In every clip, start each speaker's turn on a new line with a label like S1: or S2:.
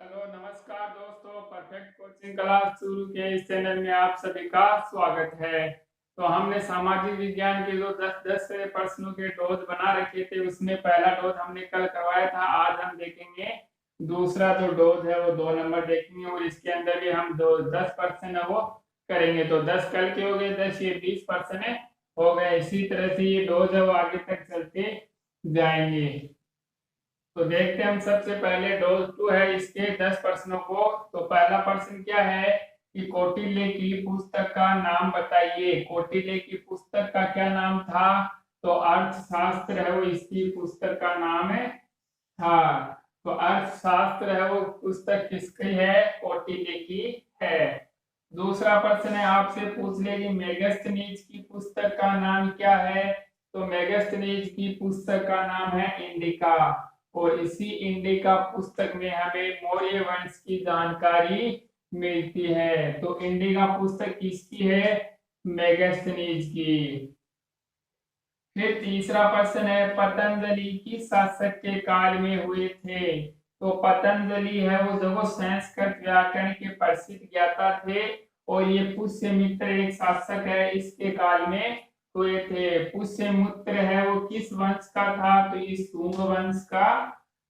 S1: Hello नमस्कार दोस्तों, perfect coaching class शुरू के इस चैनल में आप सभी का स्वागत है। तो हमने सामाजिक विज्ञान के जो 10 प्रश्नों के डोज बना रखे थे, उसमें पहला डोज हमने कल करवाया था। आज हम देखेंगे दूसरा जो डोज है वो 2 नंबर देखेंगे और इसके अंदर भी हम दो 10% है वो करेंगे। तो 10 कल के हो गए, 10 ये 20% हो गए। इसी तरह से ये डोज है वो आगे तक चलते जाएंगे। तो देखते हैं हम सबसे पहले डोज 2 है इसके 10 प्रश्नों को। तो पहला प्रश्न क्या है कि कौटिल्य की पुस्तक का नाम बताइए। कौटिल्य की पुस्तक का क्या नाम था? तो अर्थशास्त्र है वो इसकी पुस्तक का नाम है था। तो अर्थशास्त्र है वो पुस्तक किसकी है? कौटिल्य की है। दूसरा प्रश्न है, आपसे पूछ ले कि मेगास्थनीज की पुस्तक का नाम क्या है। तो मेगास्थनीज की पुस्तक का नाम है इंडिका। और इसी इंडिका पुस्तक में हमें मौर्य वंश की जानकारी मिलती है। तो इंडिका पुस्तक किसकी है? मेगास्थनीज की। फिर तीसरा प्रश्न है, पतंजलि किस शासक के काल में हुए थे। तो पतंजलि है वो देखो संस्कृत व्याकरण के प्रसिद्ध ज्ञाता थे और ये पुष्यमित्र एक शासक है, इसके काल में हुए थे। पुष्यमित्र है वो किस वंश का था? तो ये शुंग वंश का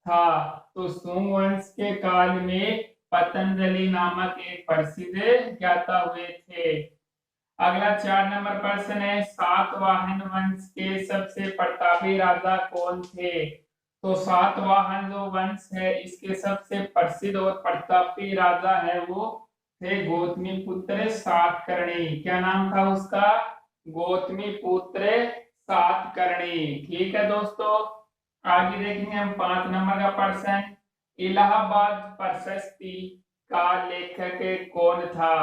S1: था। तो शुंग वंश के काल में पतंजलि नामक एक प्रसिद्ध ज्ञाता हुए थे। अगला 4 नंबर प्रश्न है, सातवाहन वंश के सबसे प्रतापी राजा कौन थे। तो सातवाहन जो वंश है इसके सबसे प्रसिद्ध और प्रतापी राजा है वो थे गौतमी पुत्र सातकर्णी। क्या नाम था उसका? गौतमी पुत्र सातकर्णी। ठीक है दोस्तों, आगे देखेंगे हम 5 नंबर का प्रश्न, इलाहाबाद प्रशस्ति का लेखक कौन था।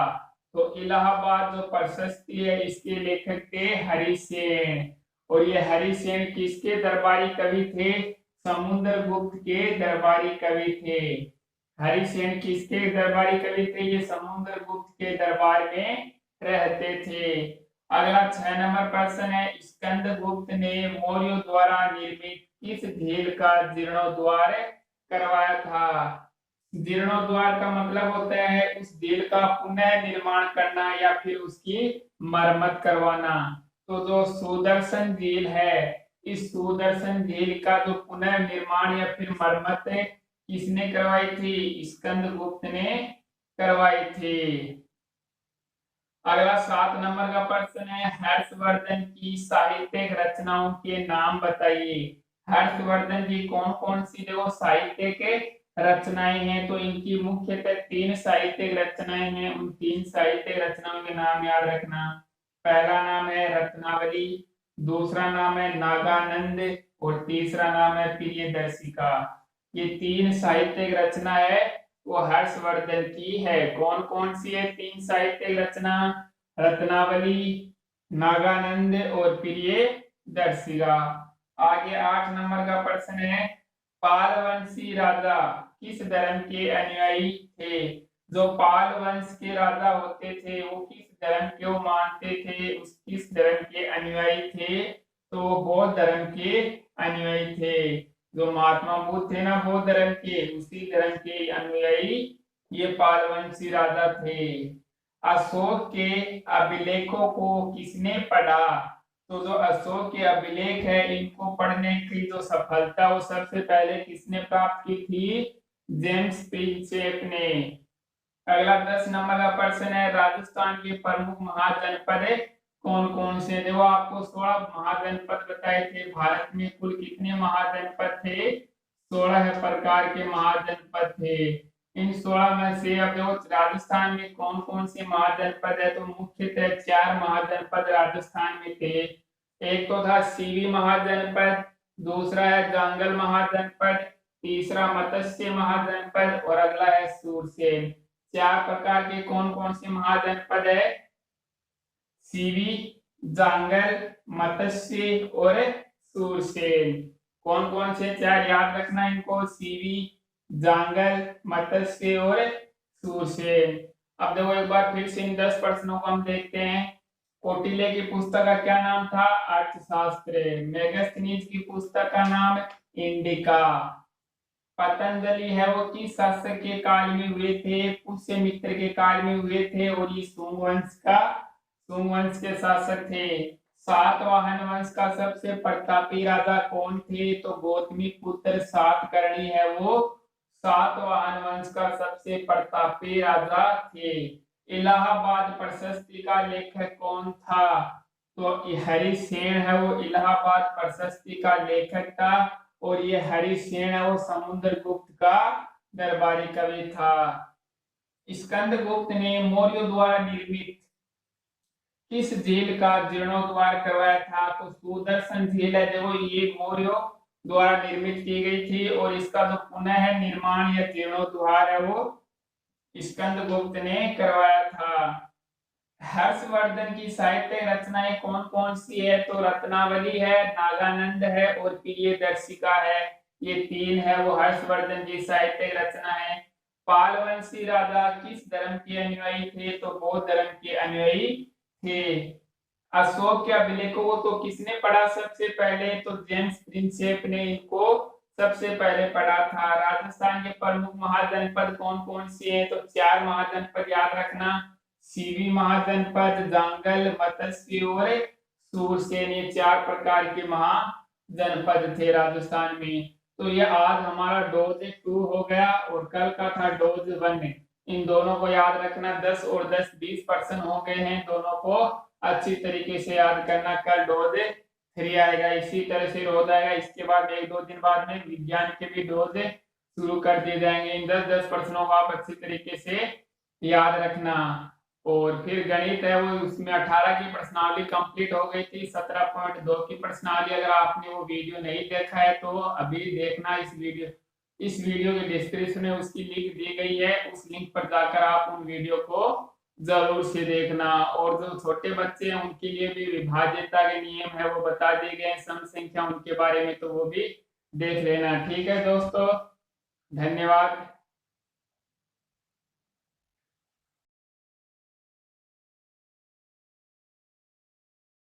S1: तो इलाहाबाद जो प्रशस्ति है इसके लेखक थे हरिसेन। और ये हरिसेन किसके दरबारी कवि थे? समुद्रगुप्त के दरबारी कवि थे। हरिसेन किसके दरबारी कवि थे? ये समुद्रगुप्त के दरबार में रहते थे। अगला 6 नंबर प्रश्न है, स्कंदगुप्त ने मौर्यों द्वारा निर्मित किस झील का जीर्णोद्धार करवाया था। जीर्णोद्धार का मतलब होता है उस झील का पुनः निर्माण करना या फिर उसकी मरम्मत करवाना। तो जो सुदर्शन झील है, इस सुदर्शन झील का जो पुनः निर्माण या फिर मरम्मत किसने करवाई थी? स्कंदगुप्त ने करवाई थी। अगला 7 नंबर का प्रश्न है, हर्षवर्धन की साहित्यिक रचनाओं के नाम बताइए। हर्षवर्धन की कौन कौन सी देखो साहित्यिक रचनाएं हैं। तो इनकी मुख्यतः 3 साहित्यिक रचनाएं हैं। उन 3 साहित्यिक रचनाओं के नाम याद रखना। पहला नाम है रत्नावली, दूसरा नाम है नागानंद और तीसरा नाम है प्रियदर्शिका। ये 3 साहित्यिक रचना है वो हर्षवर्धन की है। कौन कौन सी है 3 साहित्यिक रचना? रत्नावली, नागानंद और प्रियदर्शिका। आगे 8 नंबर का प्रश्न है, पाल वंशी राजा किस धर्म के अनुयायी थे। जो पाल वंश के राजा होते थे वो किस धर्म को मानते थे, उस किस धर्म के अनुयायी थे? तो वो बौद्ध धर्म के अनुयायी थे। जो महात्मा बुद्ध थे ना बौद्ध धर्म के, उसी धर्म के अनुयायी ये पालवंशी राजा थे। अशोक के अभिलेखों को किसने पढ़ा। तो जो अशोक के अभिलेख है इनको पढ़ने की जो सफलता वो सबसे पहले किसने प्राप्त की थी? जेम्स प्रिंसेप ने। अगला 10 नंबर का प्रश्न है, राजस्थान के प्रमुख महाजनपद कौन कौन से। देखो आपको 16 महाजनपद बताए थे। भारत में कुल कितने महाजनपद थे? 16 प्रकार के महाजनपद थे। इन 16 में से अब देखो राजस्थान में कौन कौन से महाजनपद है। तो मुख्यतः 4 महाजनपद राजस्थान में थे। एक तो था सीवी महाजनपद, दूसरा है जांगल महाजनपद, तीसरा मत्स्य महाजनपद और अगला है सूरसेन। 4 प्रकार के कौन कौन से महाजनपद है? सीवी, जांगल, मत्स्य और सूरसेन। कौन कौन से 4 याद रखना इनको? सीवी, जांगल, मत्स्य और सूरसेन। अब देखो एक बार फिर से इन 10 प्रश्नों को हम देखते हैं। कौटिल्य की पुस्तक का क्या नाम था? अर्थशास्त्र। मेगास्थनीज की पुस्तक का नाम इंडिका। पतंजलि है वो किस शासक के काल में हुए थे? पुष्यमित्र के काल में हुए थे और ये शुंग वंश के शासक थे। सातवाहन वंश का सबसे प्रतापी राजा कौन थे? तो गौतमी पुत्र सातकर्णी है वो सातवाहन वंश का सबसे प्रतापी राजा थे। इलाहाबाद प्रशस्ति का लेखक कौन था? तो हरिसेन है वो इलाहाबाद प्रशस्ति का लेखक था और ये हरिसेन है वो समुद्रगुप्त का दरबारी कवि था। स्कंदगुप्त ने मौर्य द्वारा निर्मित किस झील का जीर्णोद्धार करवाया था? तो सुदर्शन झील है जो ये मौर्य द्वारा निर्मित की गई थी और इसका जो पुनः निर्माण या जीर्णोद्धार है वो स्कंदगुप्त ने करवाया था। हर्षवर्धन की साहित्य रचनाएं कौन कौन सी है? तो रत्नावली है, नागानंद है और प्रियदर्शिका है। ये तीन है वो हर्षवर्धन की साहित्य रचना है। पालवंशी राजा किस धर्म के अनुयायी थे? तो बौद्ध धर्म के अनुयायी थे। अशोक के अभिलेखों को तो किसने पढ़ा सबसे पहले? तो जेम्स प्रिंसेप ने इनको सबसे पहले पढ़ा था। राजस्थान के प्रमुख महाजनपद कौन कौन से हैं? तो 4 महाजनपद याद रखना, सीवी महाजनपद, जांगल, मत्स्य और सूरसेन, ये 4 प्रकार के महाजनपद थे राजस्थान में। तो ये आज हमारा डोज 2 हो गया और कल का था डोज 1। इन दोनों को याद रखना, 10 और 10 20% हो गए हैं, दोनों को अच्छी तरीके से याद करना। कल डोज 3 आएगा, इसी तरह से रोज आएगा। इसके बाद 1-2 दिन बाद में विज्ञान के भी डोज शुरू कर दिए जाएंगे। इन 10-10 प्रश्नों को आप अच्छी तरीके से याद रखना। और फिर गणित है वो, उसमें 18 की प्रश्नावली कंप्लीट हो गई थी। 17.2 की प्रश्नावली अगर आपने वो वीडियो नहीं देखा है तो अभी देखना। इस वीडियो के डिस्क्रिप्शन में उसकी लिंक दी गई है, उस लिंक पर जाकर आप उन वीडियो को जरूर से देखना। और जो छोटे बच्चे हैं उनके लिए भी विभाज्यता के नियम है वो बता दिए गए हैं, सम संख्या उनके बारे में, तो वो भी देख लेना। ठीक है दोस्तों, धन्यवाद।